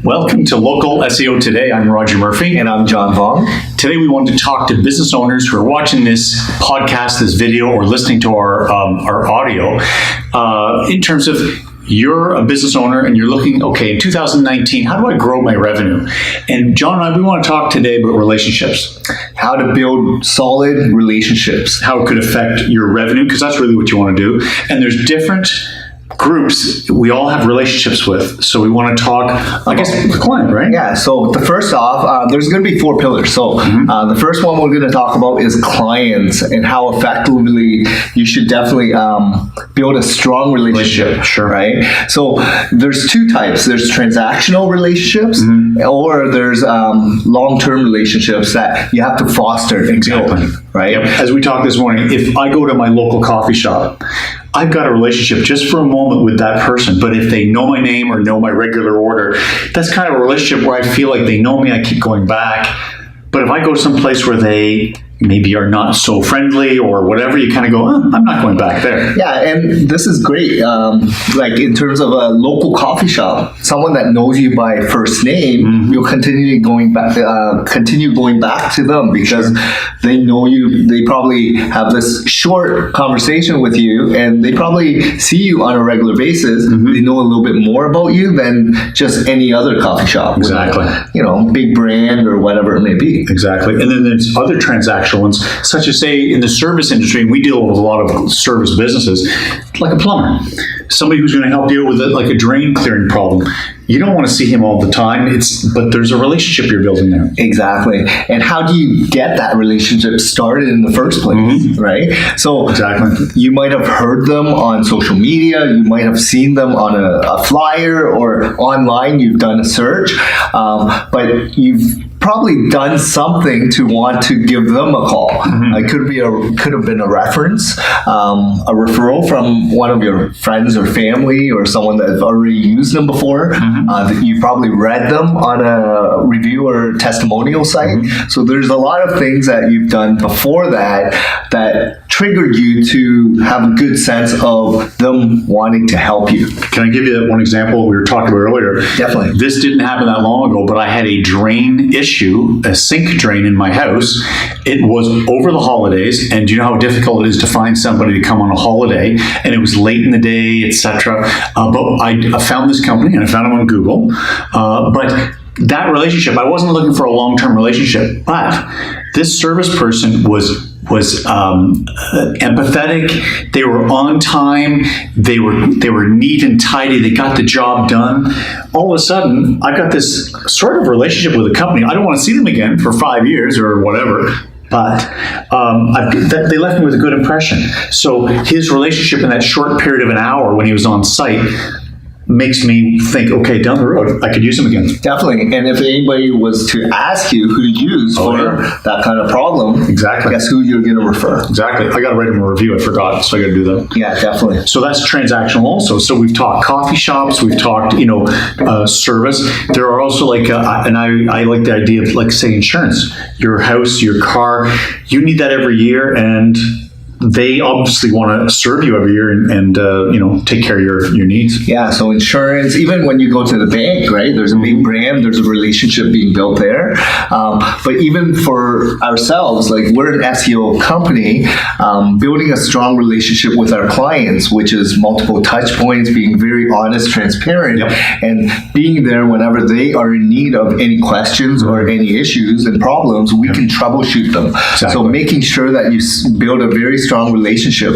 Welcome to Local SEO Today. I'm Roger Murphy. And I'm John Vong. Today we want to talk to business owners who are watching this podcast, this video, or listening to our audio in terms of you're a business owner and you're looking, okay, in 2019, how do I grow my revenue? And John and I, we want to talk today about relationships. How to build solid relationships. How it could affect your revenue, because that's really what you want to do. And there's different groups we all have relationships with. So we want to talk, I guess, the client, right? Yeah. So the first off, there's going to be 4 pillars. So the first one we're going to talk about is clients and how effectively you should definitely build a strong relationship. Sure. Right? So there's 2 types. There's transactional relationships or there's long-term relationships that you have to foster and build. Right? Yep. As we talked this morning, if I go to my local coffee shop, I've got a relationship just for a moment with that person. But if they know my name or know my regular order, that's kind of a relationship where I feel like they know me, I keep going back. But if I go someplace where they maybe are not so friendly or whatever, you kind of go, I'm not going back there. Yeah, and this is great. Like in terms of a local coffee shop, someone that knows you by first name, you'll continue going back to them because they know you. They probably have this short conversation with you, and they probably see you on a regular basis. They know a little bit more about you than just any other coffee shop. Exactly. With, big brand or whatever it may be. Exactly. And then there's other transactional ones, such as, say, in the service industry, and we deal with a lot of service businesses, like a plumber, somebody who's going to help you with like a drain clearing problem. You don't want to see him all the time, but there's a relationship you're building there. Exactly. And how do you get that relationship started in the first place, right? So you might have heard them on social media, you might have seen them on a flyer or online, you've done a search, but you've probably done something to want to give them a call. It could have been a reference, a referral from one of your friends or family or someone that's already used them before. That you probably read them on a review or testimonial site. So there's a lot of things that you've done before that triggered you to have a good sense of them wanting to help you. Can I give you one example we were talking about earlier? Definitely. This didn't happen that long ago, but I had a drain issue, a sink drain in my house. It was over the holidays, and do you know how difficult it is to find somebody to come on a holiday? And it was late in the day, etc. But I found this company, and I found them on Google. But that relationship, I wasn't looking for a long-term relationship, but this service person was empathetic. They were on time. They were neat and tidy. They got the job done. All of a sudden, I got this sort of relationship with a company. I don't want to see them again for 5 years or whatever. But they left me with a good impression. So his relationship in that short period of an hour when he was on site makes me think, okay, down the road, I could use them again. Definitely. And if anybody was to ask you who to use for that kind of problem, guess who you're going to refer. Exactly. I got to write them a review. I forgot, so I got to do that. Yeah, definitely. So that's transactional also. So we've talked coffee shops, we've talked, service. There are also and I like the idea of, like, say, insurance. Your house, your car, you need that every year, and they obviously want to serve you every year and take care of your needs. Yeah, so insurance, even when you go to the bank, right? There's a big brand, there's a relationship being built there. But even for ourselves, like, we're an SEO company, building a strong relationship with our clients, which is multiple touch points, being very honest, transparent, and being there whenever they are in need of any questions or any issues and problems, we can troubleshoot them. Exactly. So making sure that you build a very strong relationship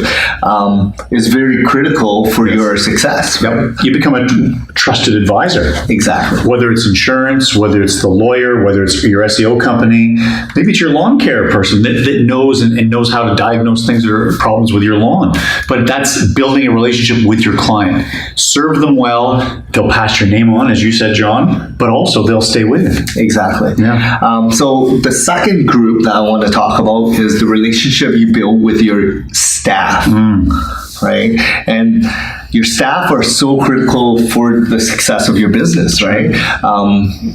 is very critical for your success. You become a trusted advisor. Exactly. Whether it's insurance, whether it's the lawyer, whether it's your SEO company, maybe it's your lawn care person that knows and knows how to diagnose things or problems with your lawn. But that's building a relationship with your client. Serve them well. They'll pass your name on, as you said, John, but also they'll stay with you. Exactly. Yeah. So the second group that I want to talk about is the relationship you build with your staff. right? And your staff are so critical for the success of your business, right?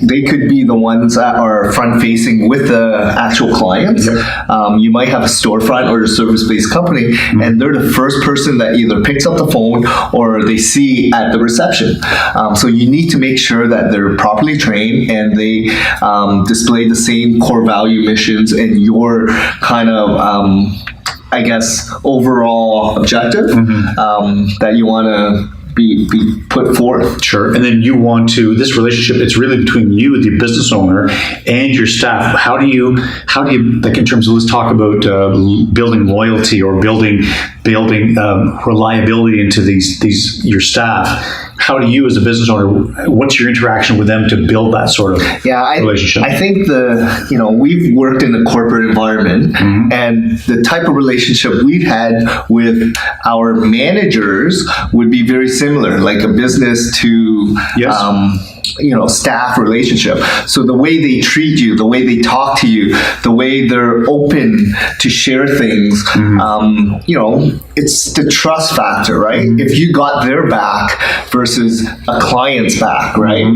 They could be the ones that are front facing with the actual clients. You might have a storefront or a service-based company, and they're the first person that either picks up the phone or they see at the reception. So you need to make sure that they're properly trained and they display the same core value missions and your kind of I guess, overall objective that you want to be put forth. Sure. And then you want to, this relationship, it's really between you, the business owner, and your staff. How do you, like in terms of, let's talk about building loyalty or building reliability into these your staff. How do you, as a business owner, what's your interaction with them to build that sort of relationship? I think we've worked in a corporate environment, and the type of relationship we've had with our managers would be very similar, like a business to staff relationship. So the way they treat you, the way they talk to you, the way they're open to share things, it's the trust factor, right? If you got their back versus a client's back, right?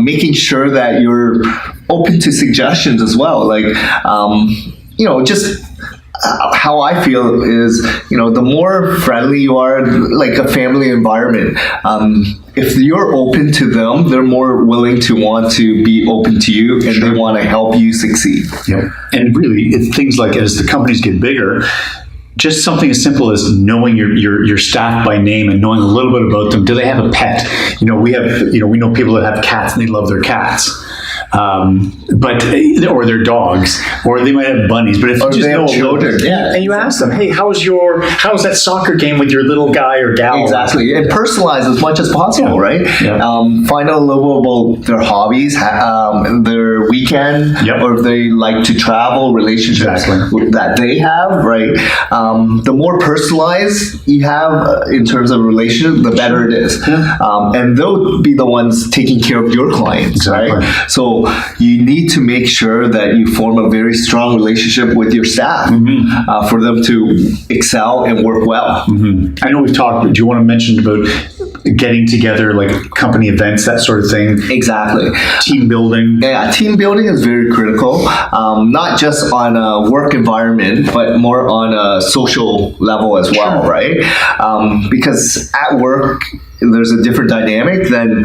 Making sure that you're open to suggestions as well. Like, just how I feel is, the more friendly you are, like a family environment, if you're open to them, they're more willing to want to be open to you, and they want to help you succeed. And really, it's things like, as the companies get bigger, just something as simple as knowing your staff by name and knowing a little bit about them. Do they have a pet? We know people that have cats and they love their cats. Or their dogs, or they might have bunnies. But if you just know children, and you ask them, hey, how's that soccer game with your little guy or gal? Exactly, and personalize as much as possible, right? Find out a little about their hobbies, their weekend, or if they like to travel, relationships that they have, right? The more personalized you have in terms of relationship, the better it is. And they'll be the ones taking care of your clients, right? So you need to make sure that you form a very strong relationship with your staff for them to excel and work well. I know we've talked, do you want to mention about getting together, like company events, that sort of thing? Exactly. Team building. Yeah, team building is very critical, not just on a work environment, but more on a social level as well, right? Because at work, there's a different dynamic than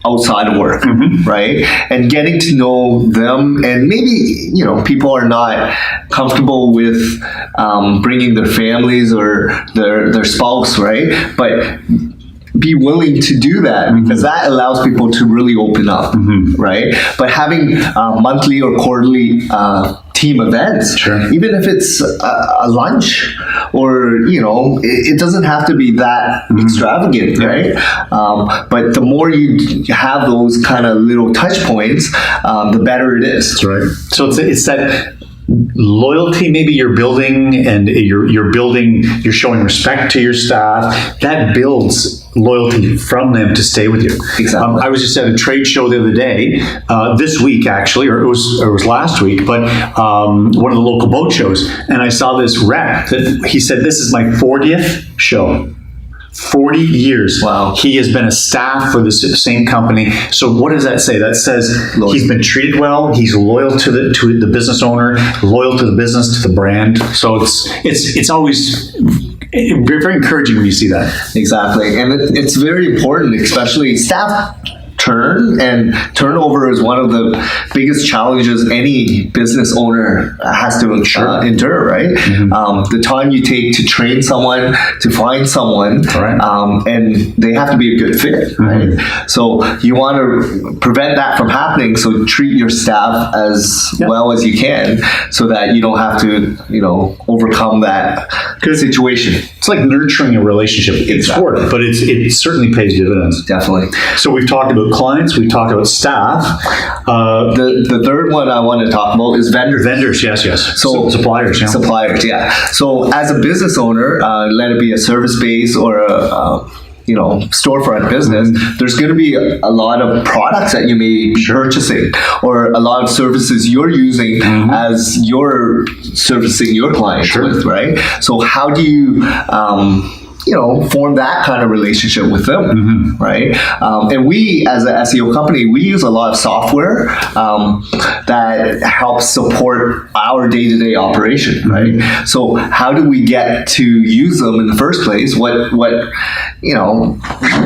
outside of work, right? And getting to know them, and maybe, people are not comfortable with bringing their families or their spouse, right? But be willing to do that, because that allows people to really open up, right? But having monthly or quarterly team events, even if it's a lunch, or it doesn't have to be that extravagant, right? But the more you have those kind of little touch points, the better it is. That's right. So it's that loyalty maybe you're building, and you're showing respect to your staff. That builds loyalty from them to stay with you. Exactly. I was just at a trade show the other day, this week actually, or it was last week, but one of the local boat shows, and I saw this rep that he said, this is my 40th show. 40 years. Wow. He has been a staff for the same company. So what does that say? That says he's been treated well. He's loyal to the business owner, loyal to the business, to the brand. So it's always very encouraging when you see that. Exactly. And it's very important, especially staff turnover is one of the biggest challenges any business owner has to endure, right? The time you take to train someone, to find someone, and they have to be a good fit, right? So you want to prevent that from happening, so treat your staff as well as you can, so that you don't have to, overcome that situation. It's like nurturing a relationship. It's work, but it certainly pays dividends. Definitely. So we've talked about clients, we've talked about staff. The third one I want to talk about is vendors. Vendors, yes. So suppliers, Suppliers, yeah. So as a business owner, let it be a service base or a storefront business, there's going to be a lot of products that you may be purchasing, or a lot of services you're using as you're servicing your clients with, right? So how do you form that kind of relationship with them, right? And we, as an SEO company, we use a lot of software that helps support our day-to-day operation, right? So how do we get to use them in the first place?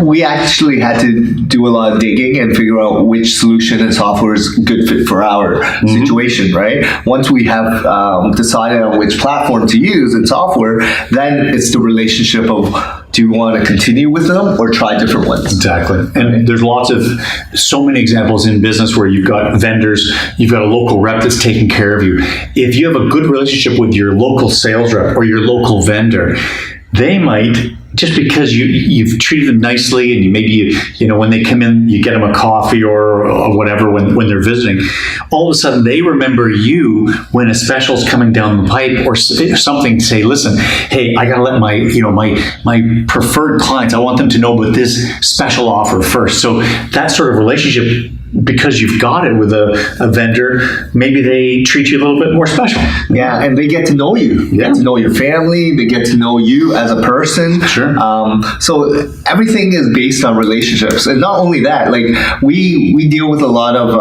We actually had to do a lot of digging and figure out which solution and software is a good fit for our situation, right? Once we have decided on which platform to use and software, then it's the relationship of, do you want to continue with them or try different ones? Exactly. And there's so many examples in business where you've got vendors, you've got a local rep that's taking care of you. If you have a good relationship with your local sales rep or your local vendor, they might, just because you've treated them nicely and maybe when they come in, you get them a coffee or whatever when they're visiting, all of a sudden they remember you when a special's coming down the pipe or something, say, listen, hey, I got to let my preferred clients, I want them to know about this special offer first. So that sort of relationship, because you've got it with a vendor, maybe they treat you a little bit more special. Yeah, and they get to know you. They get to know your family. They get to know you as a person. Sure. So everything is based on relationships. And not only that, like we deal with a lot of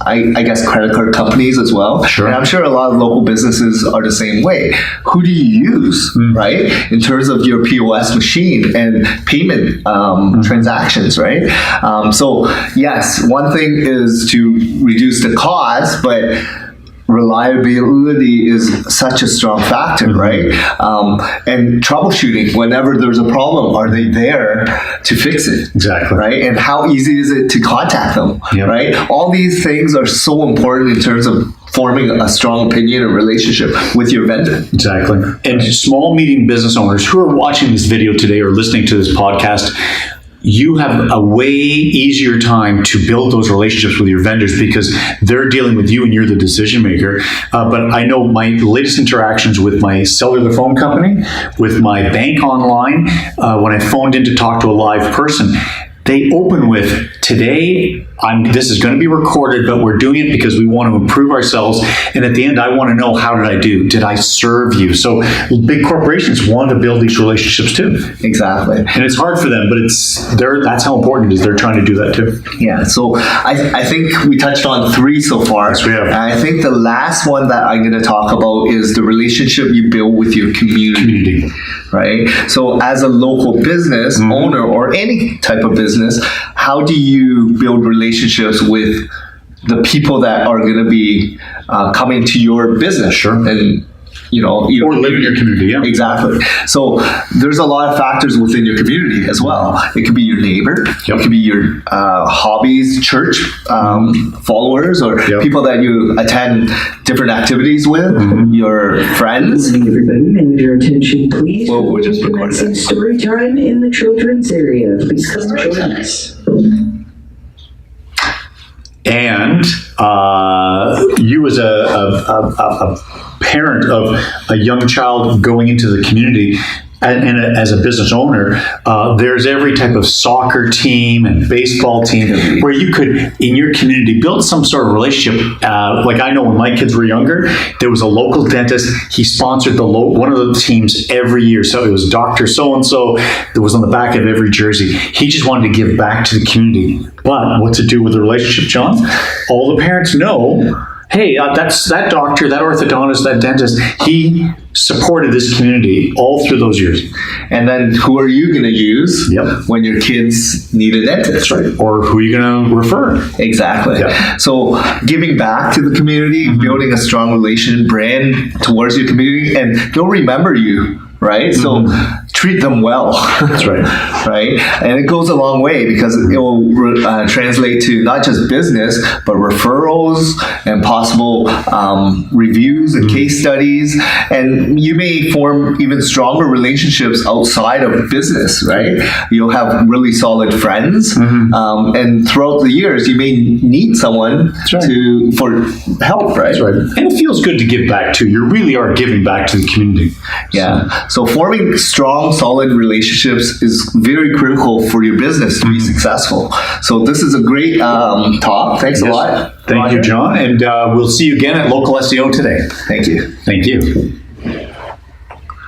I guess credit card companies as well. Sure. And I'm sure a lot of local businesses are the same way. Who do you use, right? In terms of your POS machine and payment transactions, right? So yes, one thing is to reduce the cost, but reliability is such a strong factor, right? And troubleshooting, whenever there's a problem, are they there to fix it? Exactly. Right? And how easy is it to contact them, right? All these things are so important in terms of forming a strong opinion and relationship with your vendor. Exactly. And small, medium business owners who are watching this video today or listening to this podcast, you have a way easier time to build those relationships with your vendors because they're dealing with you and you're the decision maker. But I know my latest interactions with my cellular phone company, with my bank online, when I phoned in to talk to a live person, they open with, today, this is going to be recorded, but we're doing it because we want to improve ourselves. And at the end, I want to know, how did I do? Did I serve you? So big corporations want to build these relationships too. Exactly. And it's hard for them, but that's how important it is. They're trying to do that too. Yeah. So I think we touched on 3 so far. Yes, we have. And I think the last one that I'm going to talk about is the relationship you build with your community. Right? So as a local business owner or any type of business, how do you build relationships with the people that are going to be coming to your business? Sure. And or live in your community. Yeah. Exactly. So there's a lot of factors within your community as well. It could be your neighbor. It could be your hobbies, church followers, or people that you attend different activities with, your friends. Good morning, everybody. May I have your attention, please? Well, we're just recording Commencing it. story time in the children's area. Please come join us. And you as a parent of a young child going into the community, and as a business owner, there's every type of soccer team and baseball team where you could, in your community, build some sort of relationship. Like I know when my kids were younger, there was a local dentist. He sponsored one of the teams every year. So it was Dr. So-and-so that was on the back of every jersey. He just wanted to give back to the community. But what's it do with the relationship, John? All the parents know, hey, that's that doctor, that orthodontist, that dentist, he supported this community all through those years. And then who are you going to use when your kids need a dentist? That's right. Or who are you going to refer? Exactly. So giving back to the community, building a strong relation brand towards your community, and they'll remember you. Right? So treat them well. That's right. Right? And it goes a long way because it will translate to not just business, but referrals and possible reviews and case studies. And you may form even stronger relationships outside of business, right? You'll have really solid friends. And throughout the years, you may need someone for help, right? That's right. And it feels good to give back too. You really are giving back to the community. Yeah. So forming strong, solid relationships is very critical for your business to be successful. So this is a great talk. Thanks a lot. Thank you, John. And we'll see you again at Local SEO today. Thank you. Thank you.